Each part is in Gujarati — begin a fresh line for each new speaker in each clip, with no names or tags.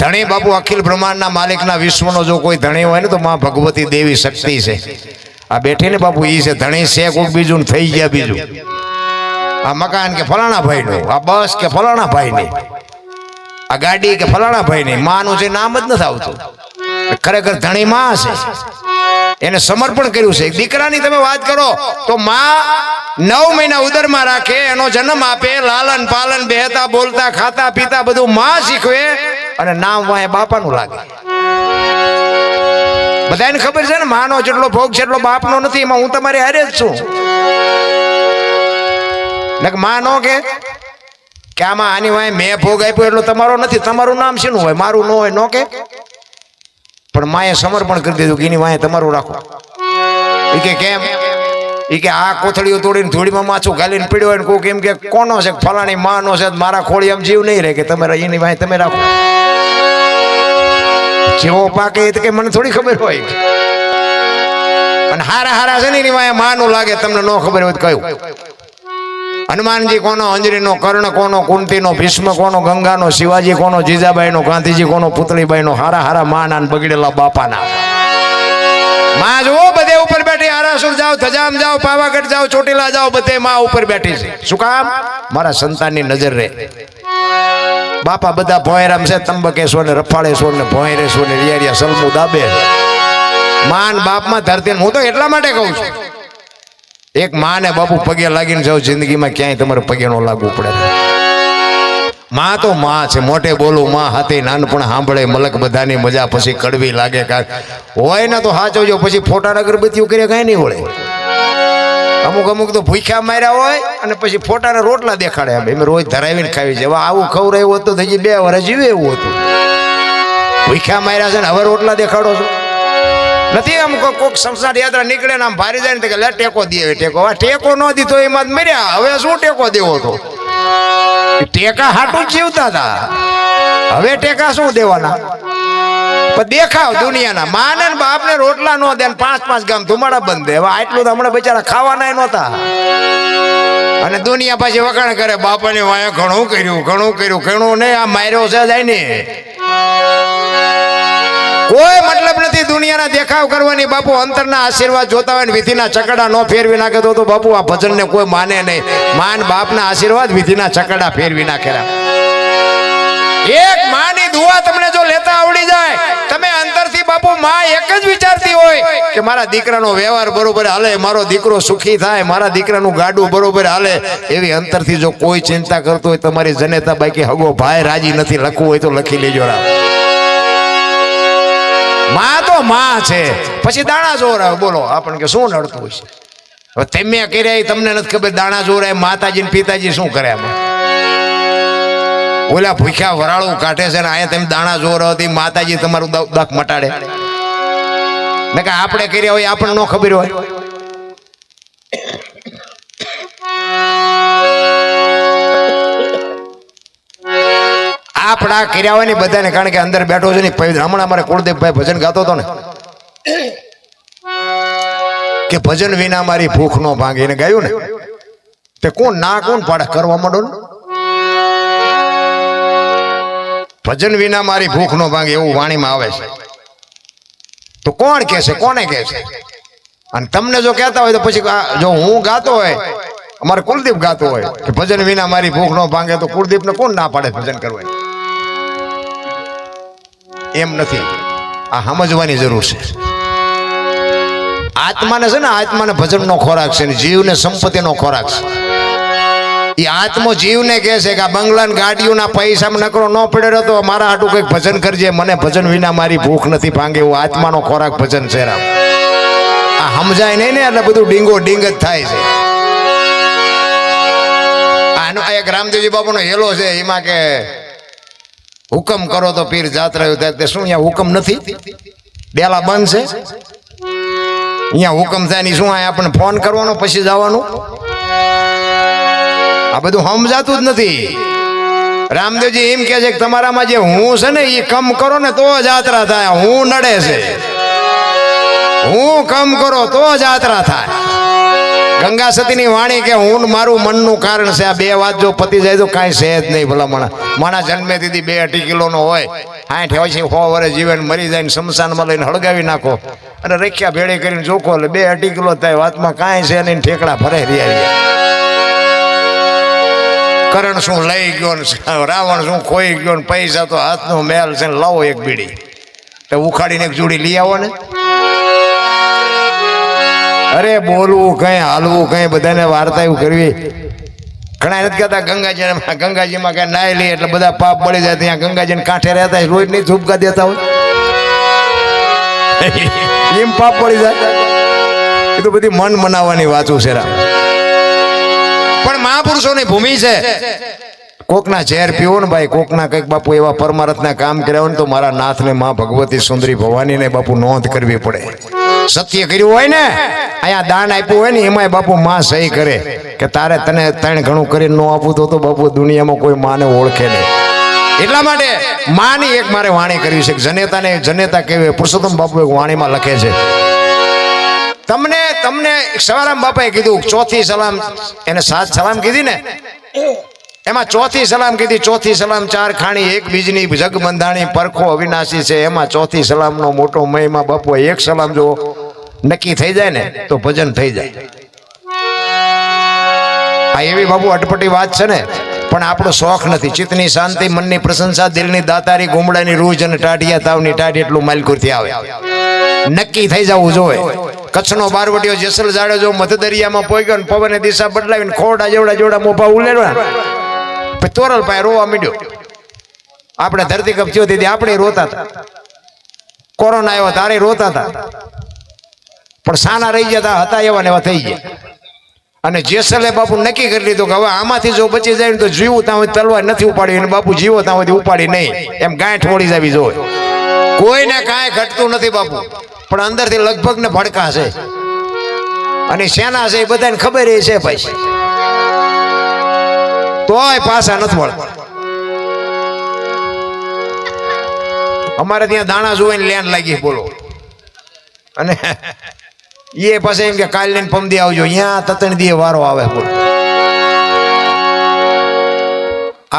ધણી બાપુ અખિલ બ્રહ્માંડના માલિકના વિશ્વનો જો કોઈ ધણી હોય ને તો માં ભગવતી દેવી શક્તિ છે. આ બેઠી ને બાપુ ઈ છે ધણી છે કોઈક બીજું ને થઈ ગયા બીજું. આ મકાન કે ફલાણા ભાઈ નું, આ બસ કે ફલાણા ભાઈ ની, આ ગાડી કે ફલાણા ભાઈ ની. માનું છે નામ જ નથી આવતું. ખરેખર ધણી માં છે, એને સમર્પણ કર્યું છે. દીકરાની તમે વાત કરો તો માં 9 મહિના ઉદરમાં રાખે, એનો જન્મ આપે, લાલન પાલન, બેહતા બોલતા ખાતા પીતા બધું માં શીખવે, અને નામ વાય બાપાનું લાગે. બધાને ખબર છે ને માનો જેટલો ભોગ છે એટલો બાપનો નથી. એમાં હું તમારી હારે જ છું. માં નો કે આમાં આની વાય મેં ભોગ આપ્યો એટલો તમારો નથી. તમારું નામ શેનું હોય? મારું ન હોય નો કે. પણ માએ સમર્પણ કરી દીધું કે એની વાય તમારું રાખો. એ કે કેમ? એ કે આ કોથળીઓ તોડીને ધૂળીમાં માછું ગાલીને પીડ્યો હોય ને કોઈ એમ કે કોનો છે ફલાણી માનો છે, મારા ખોળી એમ જીવ નહીં રહે કે તમે એની વાય તમે રાખો. જેવો પાકે એ કે મને થોડી ખબર હોય. અને હારા હારા છે ને એની વાય માનું લાગે, તમને ન ખબર હોય તો કયું. હનુમાનજી કોનો, અંજરીનો, કર્ણ કોનો, કુંતીનો, ભીષ્મ કોનો, ગંગાનો, શિવાજી કોનો, જીજાબાઈનો, ગાંધીજી કોનો, પુતળીબાઈનો. હારા હારા માના બગડેલા બાપાના. માં જુઓ બધે ઉપર બેઠી. આરાસુર જાઓ, ધજામ જાઓ, પાવાગઢ જાઓ, ચોટીલા જાઓ, બધે માં ઉપર બેઠી છે. શું કામ? મારા સંતાનની નજર રહે. બાપા બધા ભોયરામ છે, તંબકેશ્વર ને રફાળેશ્વર ને ભોયરેશ્વર ને રિયારિયા સલમુ દાબે. માન બાપમાં ધરતી. હું તો એટલા માટે કહું છું, એક માને બાપુ પગે લાગીને જાઓ, જિંદગીમાં ક્યાંય તમારે પગે ન લાગવું પડે. માં તો માં છે. મોટે બોલું માં હાથે નાનપણ સાંભળે મલક બધાની મજા. પછી કડવી લાગે કાંક હોય ને તો સાચવજો. પછી ફોટા અગરબત્તીઓ કરે કાંઈ નહીં વળે. અમુક અમુક તો ભૂખ્યા માર્યા હોય અને પછી ફોટાને રોટલા દેખાડે. એમ રોજ ધરાવીને ખાવી છે. હવે આવું ખવડાવ્યું હતું તો હજી 2 વર્ષ જીવે એવું હતું. ભૂખ્યા માર્યા છે ને હવે રોટલા દેખાડો છો નથી. આમ કોઈક સંસાર યાત્રા નીકળે ને આમ ભારી જાય ને કે લે ટેકો દે. ટેકો આ ટેકો ન દીધો એમાં જ મર્યા. હવે શું ટેકો દેવો તો? ટેકા હાટું જ જીવતા હતા. હવે ટેકા શું દેવાના? પણ દેખાવ દુનિયાના. માને ને બાપને રોટલા ન દે, 5-5 ગામ ધુમાડા બંધ દે. હવે આટલું તો હમણાં બિચારા ખાવાના નહોતા. અને દુનિયા પાછી વખાણ કરે બાપાની વાય ઘણું કર્યું, ઘણું કર્યું. ઘણું નહીં, આ માર્યો છે જાય ને. કોઈ મતલબ નથી દુનિયાના દેખાવ કરવાની. બાપુ અંતરના આશીર્વાદ જોતા હોય ને વિધિના ચકડા નો ફેરવી નાખે તો બાપુ આ ભજનને કોઈ માને નહીં. માન બાપના આશીર્વાદ વિધિના ચકડા ફેરવી નાખેલા. એક માની દુઆ તમને જો લેતા આવડી જાય, તમે અંતરથી બાપુ માં એક જ વિચારતી હોય કે મારા દીકરાનો વ્યવહાર બરોબર હાલે, મારો દીકરો સુખી થાય, મારા દીકરાનું ગાડું બરોબર હાલે. એવી અંતરથી જો કોઈ ચિંતા કરતો હોય, તમારી જનેતા બાકી હગો ભાઈ રાજી નથી, લખવું હોય તો લખી લેજો. માં તો માં છે. પછી દાણા જોર આવે. બોલો આપણને કે શું નડતું હોય છે? હવે તમે કર્યા તમને નથી ખબર. દાણા જોર આવે. માતાજી ને પિતાજી શું કરે? ઓલા ભૂખ્યા વરાળું કાઢે છે ને અહીંયા તમે દાણા જોર હતી. માતાજી તમારું દખ મટાડે ને કે આપણે કર્યા હોય આપણને ન ખબર હોય. આપણા કર્યા હોય ને બધાને. કારણ કે અંદર બેઠો છે ને હમણાં અમારે કુળદેવભાઈ ભજન ગાતો હતો ને કે ભજન વિના મારી ભૂખ નો ભાંગે. એને ગાયું ને તે કોણ ના કોણ પાડે કરવા માંડો ને. ભજન વિના મારી ભૂખ નો ભાંગે એવું વાણીમાં આવે છે. તો કોણ કે છે? કોને કે છે? અને તમને જો કહેતા હોય તો પછી જો હું ગાતો હોય, અમારે કુલદીપ ગાતો હોય કે ભજન વિના મારી ભૂખ નો ભાંગે, તો કુલદીપ ને કોણ ના પાડે ભજન કરવું? એમ નથી. આ સમજવાની જરૂર છે. આત્માને છે ને, આત્માને ભજનનો ખોરાક છે ને જીવને સંપત્તિનો ખોરાક છે. એ આત્મો જીવને કહે છે કે આ બંગલા ને ગાડીઓના પૈસામાં નકરો ન પડે તો મારા હાટું કંઈક ભજન કરજે. મને ભજન વિના મારી ભૂખ નથી ભાંગે. એવું આત્માનો ખોરાક ભજન છે. રામ આ સમજાય નહીં ને એટલે બધું ડીંગો ડીંગ જ થાય છે. આનો એક રામદેવજી બાપુનો હેલો છે. એમાં કે હુકમ કરો તો પીર જાત રહ્યું. તે શું અહીંયા હુકમ નથી? ડેલા બંધ છે. અહીંયા હુકમ થાય ની શું? આપણને ફોન કરવાનો પછી જવાનું? આ બધું સમજાતું જ નથી. રામદેવજી એમ કે છે કે તમારામાં જે હું છે ને એ કમ કરો ને તો જાત્રા થાય. હું નડે છે. હું કમ કરો તો જાત્રા થાય. ગંગા સતીની વાણી કે હું ને મારું મનનું કારણ છે. આ બે વાત જો પતી જાય તો કાંઈ છે જ નહીં. ભલા માણા જન્મે દીધી 2-2.5 કિલોનો હોય, 60 હોય છે, 100 વર્ષ જીવન મરી જાય ને શમશાનમાં લઈને હળગાવી નાખો અને રેખ્યા ભેળી કરીને ચોખ્ખો એટલે 2-2.5 કિલો થાય. વાતમાં કાંઈ છે નહીં, ઠેકડા ભરે રહ્યા. કરણ શું લઈ ગયો ને રાવણ શું ખોઈ ગયો ને પૈસા તો હાથનો મેલ છે ને લાવો એક બીડી તો ઉખાડીને એક જોડી લઈ આવો ને. અરે બોલવું કઈ હાલવું કઈ બધાને વાર્તા એવું કરવી. ઘણા નથી કહેતા ગંગાજીમાં કઈ નાઈ લે એટલે બધા પાપ બળી જાય. ત્યાં ગંગાજીને કાંઠે રહેતા રોજ નહીં ધૂપકા દેતા હોય એમ પાપ બળી જાય. એ તો બધી મન મનાવવાની વાતો છે. પણ મહાપુરુષોની ભૂમિ છે. કોકના ઝેર પીવો ને ભાઈ, કોકના કંઈક બાપુ એવા પરમાર્થના કામ કર્યા હોય ને તો મારા નાથને મા ભગવતી સુંદરી ભવાનીને બાપુ નોંધ કરવી પડે. સત્ય કર્યું હોય ને, અહીંયા દાન આપ્યું હોય ને એમાંય બાપુ માં સહી કરે કે તારે તને 3 ઘણું કરીને ન આપવું તો બાપુ દુનિયામાં કોઈ માને ઓળખે નહીં. એટલા માટે માની એક મારે વાણી કરવી છે. જનેતાને જનેતા કહેવાય. પુરુષોત્તમ બાપુ એક વાણીમાં લખે છે, તમને સવારામ બાપાએ કીધું ચોથી સલામ, એને 7 સલામ કીધી ને, એમાં ચોથી સલામ કીધી. ચોથી સલામ 4 ખાણી 1 બીજની જગ બંધાણી પરખો અવિનાશી છે. એમાં ચોથી સલામનો મોટો મહિમા બાપુ. 1 સલામ જો નક્કી થઈ જાય ને તો ભજન થઈ જાય. આ એવી બાપુ અટપટી વાત છે ને, પણ આપણો શોખ નથી. ચિત્તની શાંતિ, મનની પ્રશંસા, દિલની દાતારી, ગુમડાની રૂજ અને ટાઢિયા તાવની ટાઢ એટલું માલકુરથી આવે. નક્કી થઈ જવું જોઈએ. કચ્છનો બારવટીયો જેસલ જાડો જો મધદરિયામાં પોગ્યો ને પવને દિશા બદલાવીને ખોડા જેવડા મોભા ઉલેરવા તોરલ પાસે રોવા માંડ્યો. આપણે ધરતી કપ થયો તેથી આપણે રોતા હતા. કોરોના આવ્યો તારે રોતા હતા, પણ સાના રહી જતા હતા એવા ને એવા થઈ ગયા. અને જેસલે બાપુ નક્કી કરી લીધું કે હવે આમાંથી જો બચી જાય ને તો જીવું ત્યાં તલવાર નથી ઉપાડી, અને બાપુ જીવો ત્યાં ઉપાડી નહીં. એમ ગાંઠ વળી જવી જોઈએ. કોઈને કાંઈ ઘટતું નથી બાપુ, પણ અંદરથી લગભગ ને ભડકા છે. અને સેના છે એ બધાને ખબર છે ભાઈ, તોય પાછા નથી મળતા. અમારે ત્યાં દાણા જોઈને લેન લાગી બોલો. અને એ પાસે એમ કે કાલ લઈને પમદી આવજો, અહીંયા તતણ દીએ વારો આવે બોલો.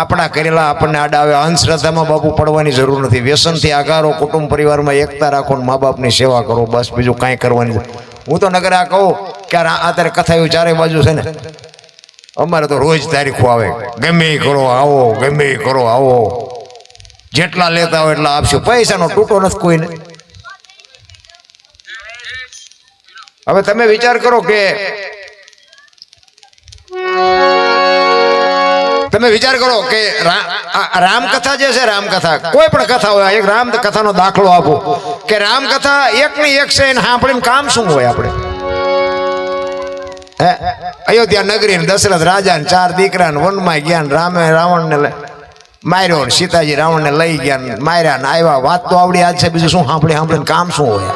આપણા કરેલા આપણને આડા આવે. અંધશ્રદ્ધામાં બાપુ પડવાની જરૂર નથી. વ્યસનથી આગારો, કુટુંબ પરિવારમાં એકતા રાખો, મા બાપની સેવા કરો, બસ બીજું કાંઈ કરવાની. હું તો નગર આ કહું કે અત્યારે કથા એવું 4 બાજુ છે ને, અમારે તો રોજ તારીખો આવે. ગમે કરો આવો, ગમે કરો આવો, જેટલા લેતા હોય એટલા આપશો. પૈસાનો તૂટો નથી કોઈને. હવે તમે વિચાર કરો કે રામકથા જે છે, રામકથા કોઈ પણ કથા હોય, એક રામ કથાનો દાખલો આપો કે રામકથા એકની એક છે, સાંભળીને કામ શું હોય? આપણે અયોધ્યા નગરી ને દશરથ રાજા ને 4 દીકરા ને વનમાં ગયા, રામે રાવણ ને માર્યો, સીતાજી રાવણ ને લઈ ગયા, માર્યા ને આવ્યા. વાત તો આવડી આજ છે, બીજું શું સાંભળીને કામ શું હોય?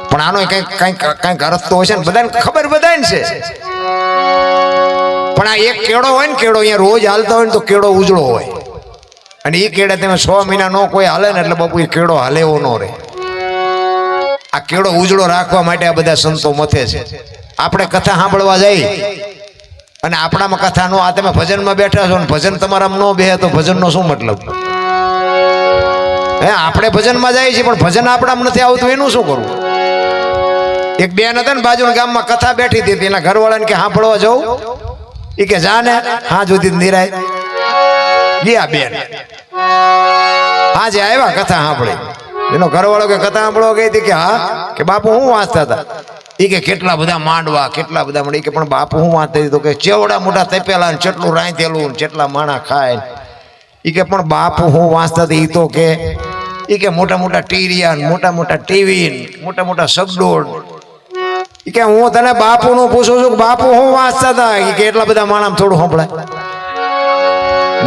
પણ આનો કઈક અર્થ તો હોય છે ને, બધાને ખબર બધાને છે. પણ આ એક કેળો હોય ને, કેળો અહીંયા રોજ હાલતા હોય ને તો કેળો ઉજળો હોય. અને એ કેળે તમે 6 મહિના નો કોઈ હાલે ને એટલે બાપુ એ કેળો હાલે એવો નો રહે. આ કેળો ઉજળો રાખવા માટે આ બધા સંતો મથે છે. આપણે કથા સાંભળવા જઈ અને આપણામાં કથા નો, આ તમે ભજનમાં બેઠા છો ને ભજન તમારામાં ન બેહે તો ભજનનો શું મતલબ? આપણે ભજનમાં જઈએ છીએ પણ ભજન આપણામાં નથી આવતું, એનું શું કરવું? એક બેન હતા ને બાજુના ગામમાં, કથા બેઠી હતી, એના ઘરવાળાને કે સાંભળવા જવું? એ કે જા ને. હા જોતી નિરાય ગયા બેન. આજે આવ્યા કથા સાંભળી. એનો ઘરવાળો કે કથા સાંભળવા ગઈ હતી? કે હા. કે બાપુ હું વાંચતા હતા? એ કે કેટલા બધા માંડવા, કેટલા બધા માંડવા. કે પણ બાપુ હું વાંચતા હતી? તો કે ચેવડા મોટા તપેલા ને ચેટલું રાંધેલું, જેટલા માણા ખાય. એ કે પણ બાપુ હું વાંચતા હતી? એ તો કે મોટા મોટા ટીરિયા, મોટા મોટા ટીવી, મોટા મોટા સગડોળ. કે હું તને બાપુ નું પૂછું છું કે બાપુ હું વાંચતા હતા? કે એટલા બધા માણસ થોડું સંભળાય.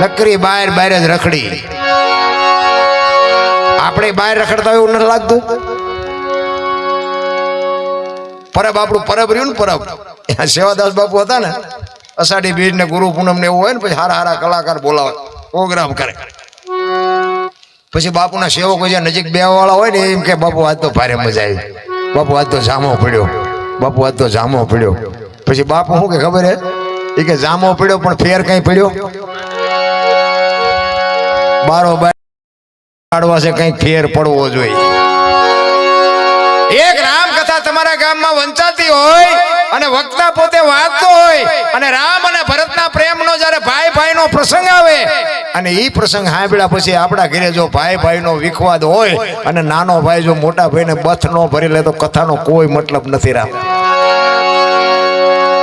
નકરી બહાર જ રખડી. આપણે બહાર રખડતા હોય એવું નથી લાગતું? પરબ આપણું પરબ રહ્યું ને, પરબ સેવાદાસ બાપુ હતા ને, અષાઢી બીજ ને ગુરુ પૂનમ ને એવું હોય ને, પછી હારા કલાકાર બોલાવે, પ્રોગ્રામ કરે. પછી બાપુના સેવકો જ્યાં નજીક બેવા વાળા હોય ને એમ કે બાપુ આજ તો ભારે મજા આવી, બાપુ આજ તો જામો પડ્યો. બાપુ આજ તો જામો પડ્યો. પછી બાપુ શું કે ખબર હે, એ કે જામો પડ્યો પણ ફેર કઈ પડ્યો, બારો બાળવા છે કઈક ફેર પડવો જોઈએ. એક રામ કથા તમારા ગામમાં વંચાતી હોય અને વક્તા પોતે વાંચતો હોય અને રામ અને ભરતના પ્રેમનો જ્યારે ભાઈ ભાઈનો પ્રસંગ આવે અને એ પ્રસંગ સાંભળ્યા પછી આપણા ઘરે જો ભાઈ ભાઈનો વિખવાદ હોય અને નાનો ભાઈ જો મોટા ભાઈને બથ ન ભરી લે તો કથાનો કોઈ મતલબ નથી. રામ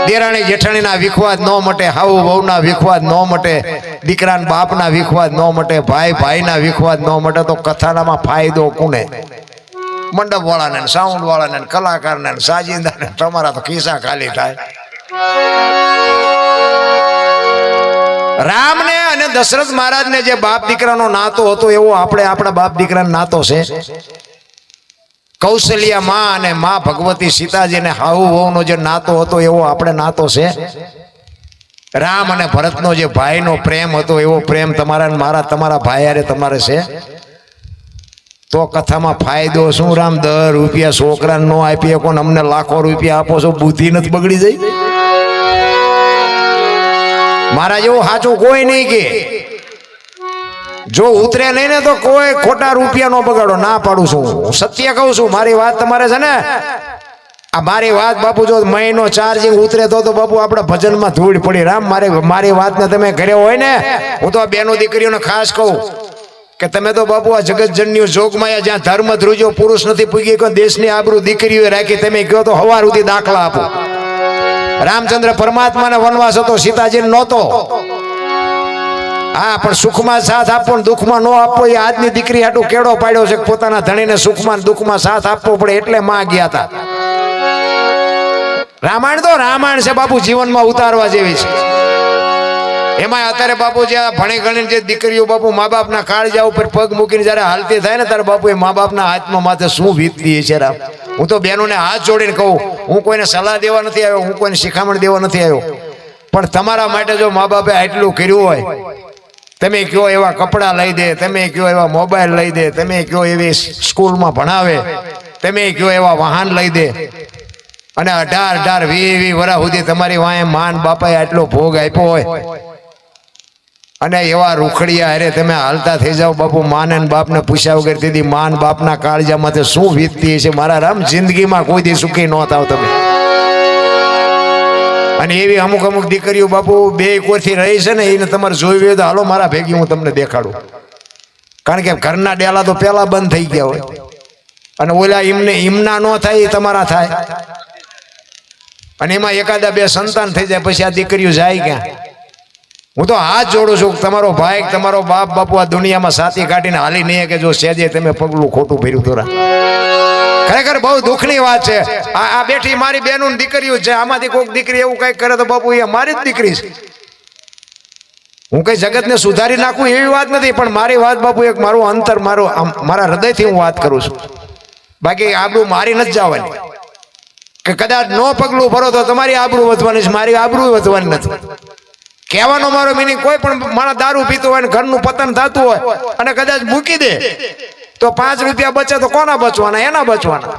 દેરાણી જેઠાણીના વિખવાદ ન મટે, હાઉ વહુના વિખવાદ ન મટે, દીકરાના બાપના વિખવાદ ન મટે, ભાઈ ભાઈના વિખવાદ ન મટે તો કથાનામાં ફાયદો કોને? મંડપ વાળાને, સાઉન્ડ વાળાને, કલાકારને, સાજિંદાને. તમારા તો ખિસ્સા ખાલી થાય. રામને અને દશરથ મહારાજને જે બાપ દીકરાનો નાતો હતો એવો આપણે આપણા બાપ દીકરાનો નાતો છે. કૌશલ્યા માં અને માં ભગવતી સીતાજીને હાહુ વહુનો જે નાતો હતો એવો આપણે નાતો છે. રામ અને ભરતનો જે ભાઈનો પ્રેમ હતો એવો પ્રેમ તમારા મારા તમારા ભાઈ હારે તમારે છે. તો કથામાં ફાયદો શું? રામ 10 રૂપિયા છોકરાને નો આપીએ કોને, અમને લાખો રૂપિયા આપો છો, બુદ્ધિ નથી બગડી જાય? મારા જેવું સાચું કોઈ નહીં કે જો ઉતરે નહીં ને તો કોઈ ખોટા રૂપિયા નો બગાડો. ના પાડું છું, હું સત્ય કહું છું. મારી વાત તમારે છે ને, આ મારી વાત બાપુ જો મહિનો ચાર્જિંગ ઉતરે તો બાપુ આપણા ભજનમાં ધૂળ પડી. રામ મારી વાતને તમે ઘરે હોય ને, હું તો આ બેનો દીકરીઓને ખાસ કહું કે તમે તો બાપુ આ જગતજનની જોગમાયા જ્યાં ધર્મ ધ્રુજો પુરુષ નથી પૂગી કોઈ દેશની આબરૂ દીકરીઓએ રાખી. તમે કહો તો હવાર સુધી દાખલા આપો. રામચંદ્ર પરમાત્માને વનવાસ હતો, સીતાજીને નહોતો. હા, પણ સુખમાં સાથ આપવો ને દુઃખમાં ન આપવો એ આજની દીકરી હાટું કેળો પાડ્યો છે. પોતાના ધણીને સુખમાં દુઃખમાં સાથ આપવો પડે એટલે માં ગયા હતા. રામાયણ તો રામાયણ છે બાપુ, જીવનમાં ઉતારવા જેવી છે. એમાં અત્યારે બાપુ જ્યાં ભણી ગણી જે દીકરીઓ બાપુ મા બાપના કાળજા ઉપર પગ મૂકીને જયારે હાલતી થાય ને ત્યારે બાપુ એ મા બાપના હાથમાં માથે શું વીતતી છે. રામ, હું તો બહેનોને હાથ જોડીને કહું, હું કોઈને સલાહ દેવા નથી આવ્યો, હું કોઈને શિખામણ દેવા નથી આવ્યો, પણ તમારા માટે જો મા બાપે આટલું કર્યું હોય, તમે કયો એવા કપડાં લઈ દે, તમે કયો એવા મોબાઈલ લઈ દે, તમે કયો એવી સ્કૂલમાં ભણાવે, તમે કયો એવા વાહન લઈ દે, અને 18 20 વર્ષ સુધી તમારી વાંહે માન બાપાએ આટલો ભોગ આપ્યો હોય અને એવા રૂખડિયા અરે તમે હાલતા થઈ જાઓ બાપુ, માન અને બાપને પૂછ્યા વગર દીધી માન બાપના કાળજામાંથી શું વીતતી છે. મારા રામ, જિંદગીમાં કોઈ દી સુખી ન થાવ તમે. અને એવી અમુક દીકરીઓ બાપુ બે કોઈથી રહી છે ને, એને તમારે જોઈ હોય તો હાલો મારા ભેગી હું તમને દેખાડું. કારણ કે ઘરના ડેલા તો પેલા બંધ થઈ ગયા હોય અને ઓલા ઈમના ન થાય એ તમારા થાય. અને એમાં એકાદા 2 સંતાન થઈ જાય પછી આ દીકરીઓ જાય ક્યાં? હું તો હાથ જોડું છું, તમારો ભાઈ તમારો બાપ બાપુ આ દુનિયામાં સાથી કાઢીને હાલી નહીં કે જો સેજે તમે પગલું ખોટું ભર્યું તો. ખરેખર બહુ દુઃખની વાત છે. આ બેઠી મારી બહેનો દીકરીઓ છે, આમાંથી કોઈક દીકરી એવું કઈક કરે તો બાપુ એ મારી જ દીકરી છે. હું કઈ જગતને સુધારી નાખું એવી વાત નથી, પણ મારી વાત બાપુ એક મારું અંતર, મારા હૃદયથી હું વાત કરું છું. બાકી આબરૂ મારી નથી જવાની કે કદાચ નો પગલું ભરો તો તમારી આબરૂ વધવાની છે, મારી આબરૂ વધવાની નથી. કહેવાનો મારો મિનિંગ, કોઈ પણ માણસ દારૂ પીતો હોય ને ઘરનું પતન થતું હોય અને કદાચ મૂકી દે તો 5 રૂપિયા બચે તો કોના બચવાના? એના બચવાના.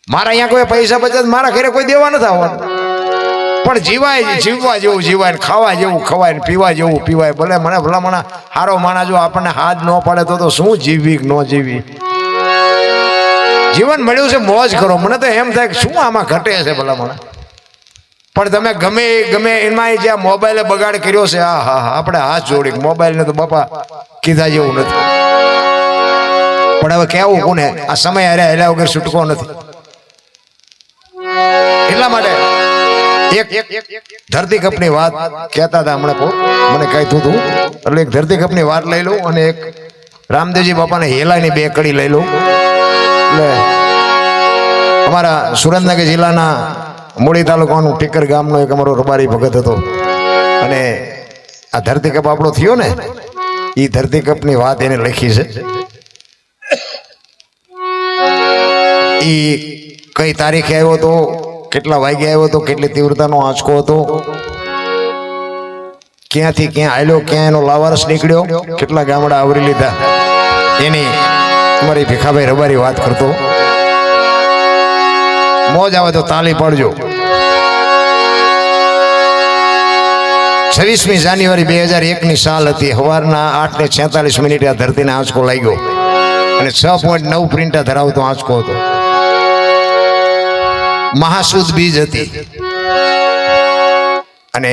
મારા અહીંયા કોઈ પૈસા બચે મારા ઘરે કોઈ દેવા નથી આવવાનું. પણ જીવવા જેવું જીવાય ને ખાવા જેવું ખવાય ને પીવા જેવું પીવાય. ભલે મને ભલામણા હારો માણસ જો આપણને હાથ ન પાડે તો શું જીવવી ન જીવવી? જીવન મળ્યું છે, મોજ કરો. મને તો એમ થાય કે શું આમાં ઘટે છે ભલામણા. પણ તમે ગમે એમાં જ્યાં મોબાઈલે બગાડ કર્યો છે, હા આપણે હાથ જોડી મોબાઈલ ને તો બાપા કીધા જેવું નથી. પણ હવે કેવું કોને? આ સમય હારે હેલા વગર છૂટકો નથી. એટલા માટે એક ધરતી કપની વાત કહેતા હતા હમણાં, મને કીધું હતું, એટલે એક ધરતી કપની વાત લઈ લઉં અને એક રામદેવજી બાપાને હેલાની 2 કડી લઈ લઉં. એટલે અમારા સુરેન્દ્રનગર જિલ્લાના મૂળી તાલુકાનું ટીકર ગામનો એક અમારો રબારી ભગત હતો અને આ ધરતીકપ આપણો થયો ને, એ ધરતીકપની વાત એને લખી છે. એ કઈ તારીખે આવ્યો હતો, કેટલા વાગે આવ્યો હતો, કેટલી તીવ્રતાનો આંચકો હતો, ક્યાંથી ક્યાં આવેલો, ક્યાં એનો લાવારસ નીકળ્યો, કેટલા ગામડા આવરી લીધા, એની અમારી ભીખાભાઈ રબારી વાત કરતો. મોજ આવે તો તાલી પાડજો. 26મી જાન્યુઆરી 2001ની સાલ હતી. સવારના 8:46 આ ધરતીને આંચકો લાગ્યો અને 6.9 પ્રિન્ટા ધરાવતો આંચકો હતો. મહાસુદ બીજ હતી અને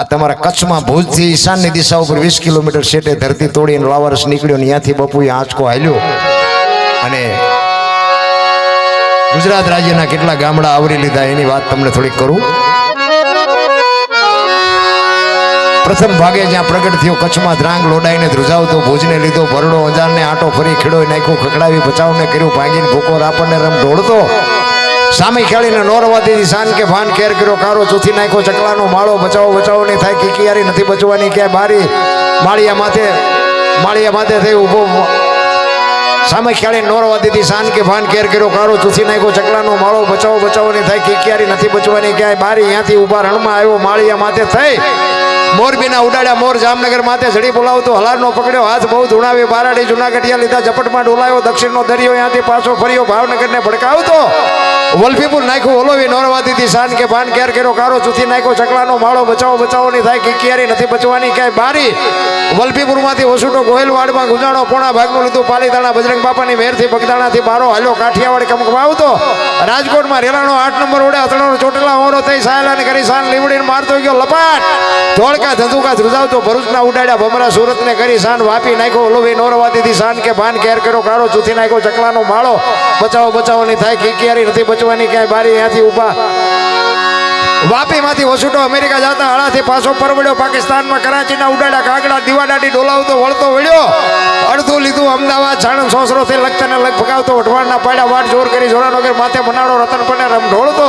આ તમારા કચ્છમાં ભુજથી ઈશાનની દિશા ઉપર 20 કિલોમીટર સેટે ધરતી તોડીને લાવારસ નીકળ્યો ને ત્યાંથી બપુએ આંચકો હાલ્યો અને ગુજરાત રાજ્યના કેટલા ગામડા આવરી લીધા એની વાત તમને થોડીક કરું. પ્રથમ ભાગે જ્યાં પ્રગટ થયો કચ્છમાં ધ્રાંગ લોડાઈને ધ્રુજાવતો ભુજને લીધો ભરડો અંજારને આટો ફરી ખેડોય નાખ્યો ખકડાવી બચાવને કર્યું ભાંગીને ભૂકો રાપણને રમ ઢોળતો સામે ખેડીને નોરવાથી શાન કે ભાન કેર કર્યો કારો ચૂથી નાખ્યો ચકલાનો માળો બચાવો નહીં થાય કિકિયારી નથી બચવાની ક્યાંય બારી માળિયા માથે થઈ ઊભો સામે ખેડીને નોરવાથી શાન કે ભાન કેર કર્યો કારો ચૂથી નાખ્યો ચકલાનો માળો બચાવો નહીં થાય કિકિયારી નથી બચવાની ક્યાંય બારી ત્યાંથી ઊભા રણમાં આવ્યો માળિયા માથે થઈ મોરબીના ઉડાડ્યા મોર જામનગર માથે ઝડી બોલાવતો હલારનો પકડ્યો હાથ બહુ ધૂણાવી બારાડી જુનાગઢિયા લીધા ઝપટમાં ડોલાયો દક્ષિણનો દરિયો ત્યાંથી પાછો ફર્યો ભાવનગરને ભડકાવતો વલભીપુર નાખ્યું ઓલોવી નોરવાદીથી શાન કે ભાન કેર કર્યો કારો ચૂથી નાખ્યો ચકલાનો માળો બચાવો નહીં થાય કિકિયારી નથી બચવાની ક્યાંય બારી વલભીપુરમાંથી વસુટો ગોહિલવાડમાં ગુજાણો પોણા ભાગનું લીધું પાલીતાણા બજરંગ બાપાની મેરથી બગદાણાથી બારો હાલ્યો કાઠિયાવાડ કમકમાવતો રાજકોટમાં રેલાનો 8 નંબર ઓડે અથડાનો ચોટલા ઓરો થઈ સાયલાને કરી શાન લીવડીને મારતો ગયો લપાટ ધોળકા ધંધુકા ધ્રુજાવતો ભરૂચના ઉડાડ્યા ભમરા સુરતને કરી શાન વાપી નાખ્યો ઓલોવી નોરવાદીથી શાન કે ભાન કેર કર્યો કારો ચૂથી નાખ્યો ચકલાનો માળો બચાવો નહીં થાય કિકિયારી નથી બચવાની ક્યાંય બારી ત્યાંથી ઊભા વાપીમાંથી વસુટો અમેરિકા જતા હળાથી પાછો પરવડ્યો પાકિસ્તાનમાં કરાચીના ઉડાડ્યા કાગડા દીવાડાટી ડોલાવતો વળતો વળ્યો અડધું લીધું અમદાવાદ છાણંદ સોસરોથી લગતાને લગ ભગાવતો વઢવાણના પાડ્યા વાટ જોર કરી જોરાનગર માથે બનાડો રતન પને રમ ઢોળતો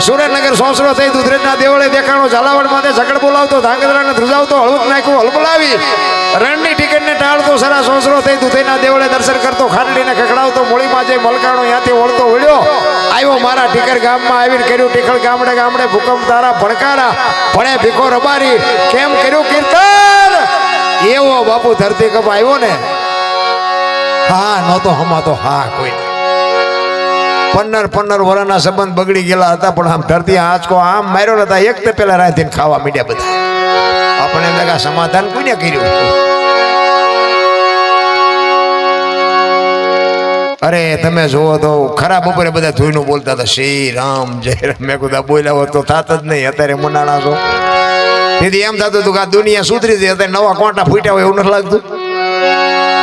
સુરેન્દ્રનગર સોસરો થઈ દુધરેજના દેવળે દેખાણો ઝાલાવાડ માથે ઝગડ બોલાવતો ધાંગધ્રાને ધ્રુજાવતો હળવક નાખ્યું હલબલાવી રણની ટિકિટને ટાળતો સરા સોસરો થઈ દુધઈના દેવળે દર્શન કરતો ખાંડલીને ખખડાવતો મોળીમાં જઈ મલકાણો ત્યાંથી વળતો વળ્યો આવ્યો મારા ટીકર ગામમાં આવીને કર્યું ટીકળ ગામડે ભૂકંપ તારા ભણકારા ભણે ભીખો રબારી કેમ કર્યું કીર્તન એવો બાપુ ધરતી કપ આવ્યો ને હા નહોતો હમાતો હા કોઈ 15 વર્ષના સંબંધ બગડી ગયેલા હતા પણ આમ ધરતી આંચકો આમ માર્યો નતા એક તે પેલા રાતે ખાવા મીડ્યા બધા આપણે એમ લાગે સમાધાન કોઈને કર્યું. અરે તમે જુઓ તો ખરા બપોરે બધા ધોઈનું બોલતા હતા શ્રી રામ જય રામ મેં કુદા બોલ્યા હોત તો થાત જ નહીં. અત્યારે મનાણા છો તેથી એમ થતું હતું કે આ દુનિયા સુધરી હતી અત્યારે નવા કોંટા ફૂટ્યા હોય એવું નથી લાગતું.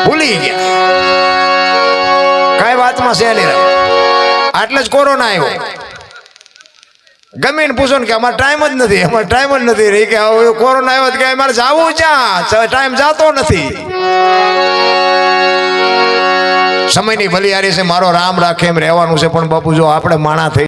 ભૂલી ગયા કઈ વાતમાં છે નહીં. આટલે જ કોરોના આવ્યો ગમે ને પૂછો ને કે અમારે ટાઈમ જ નથી રહી કે કોરોના આવ્યો કે અમારે જવું ક્યાં ટાઈમ જાતો નથી. સમયની ભલિયારી છે મારો રામ રાખે એમ રહેવાનું છે પણ બાપુ જો આપણે માણા થઈ